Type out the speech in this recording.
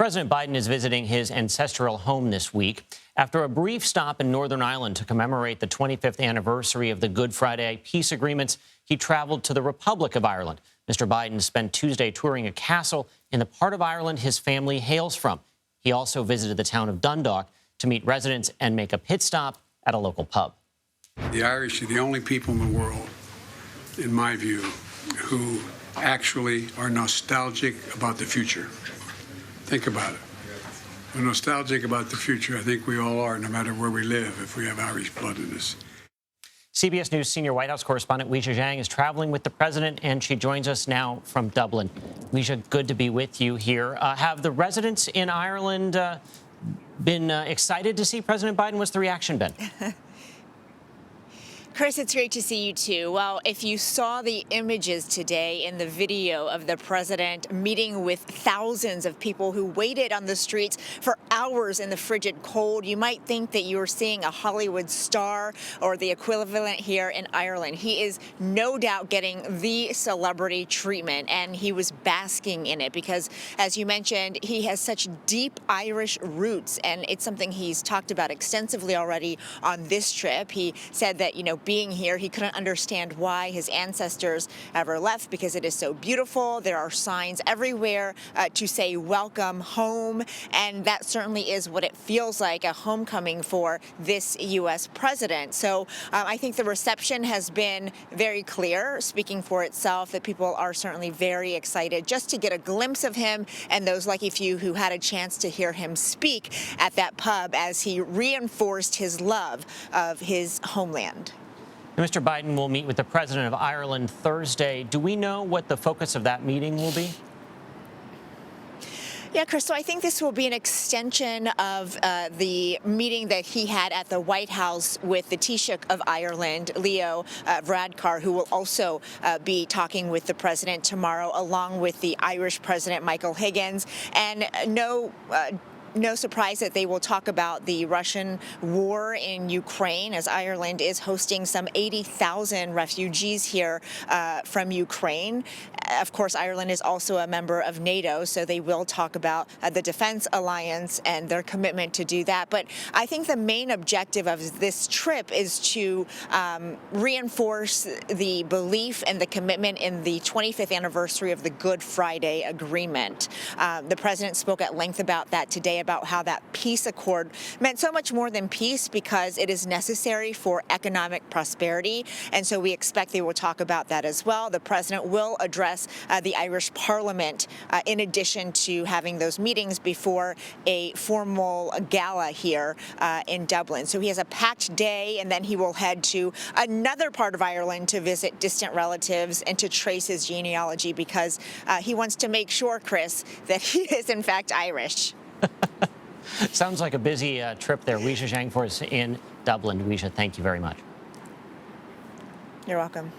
President Biden is visiting his ancestral home this week. After a brief stop in Northern Ireland to commemorate the 25th anniversary of the Good Friday peace agreements, he traveled to the Republic of Ireland. Mr. Biden spent Tuesday touring a castle in the part of Ireland his family hails from. He also visited the town of Dundalk to meet residents and make a pit stop at a local pub. The Irish are the only people in the world, in my view, who actually are nostalgic about the future. Think about it. We're nostalgic about the future. I think we all are, no matter where we live, if we have Irish blood in us. CBS News senior White House correspondent Weija Jiang is traveling with the president, and she joins us now from Dublin. Weija, good to be with you here. Have the residents in Ireland been excited to see President Biden? What's the reaction been? Chris, it's great to see you too. Well, if you saw the images today in the video of the president meeting with thousands of people who waited on the streets for hours in the frigid cold, you might think that you were seeing a Hollywood star or the equivalent here in Ireland. He is no doubt getting the celebrity treatment, and he was basking in it because, as you mentioned, he has such deep Irish roots, and it's something he's talked about extensively already on this trip. He said that, being here, he couldn't understand why his ancestors ever left because it is so beautiful. There are signs everywhere to say welcome home, and that certainly is what it feels like, a homecoming for this U.S. president. So I think the reception has been very clear, speaking for itself, that people are certainly very excited just to get a glimpse of him and those lucky few who had a chance to hear him speak at that pub as he reinforced his love of his homeland. Mr. Biden will meet with the president of Ireland Thursday. Do we know what the focus of that meeting will be? Yeah, Chris, so I think this will be an extension of the meeting that he had at the White House with the Taoiseach of Ireland, Leo Varadkar, who will also be talking with the president tomorrow, along with the Irish President Michael Higgins. And no surprise that they will talk about the Russian war in Ukraine, as Ireland is hosting some 80,000 refugees here from Ukraine. Of course, Ireland is also a member of NATO, so they will talk about the Defense Alliance and their commitment to do that. But I think the main objective of this trip is to reinforce the belief and the commitment in the 25th anniversary of the Good Friday Agreement. The president spoke at length about that today, about how that peace accord meant so much more than peace because it is necessary for economic prosperity. And so we expect they will talk about that as well. The president will address the Irish Parliament in addition to having those meetings before a formal gala here in Dublin. So he has a packed day, and then he will head to another part of Ireland to visit distant relatives and to trace his genealogy because he wants to make sure, Chris, that he is in fact Irish. Sounds like a busy trip there. Weija Jiang for us in Dublin. Weija, thank you very much. You're welcome.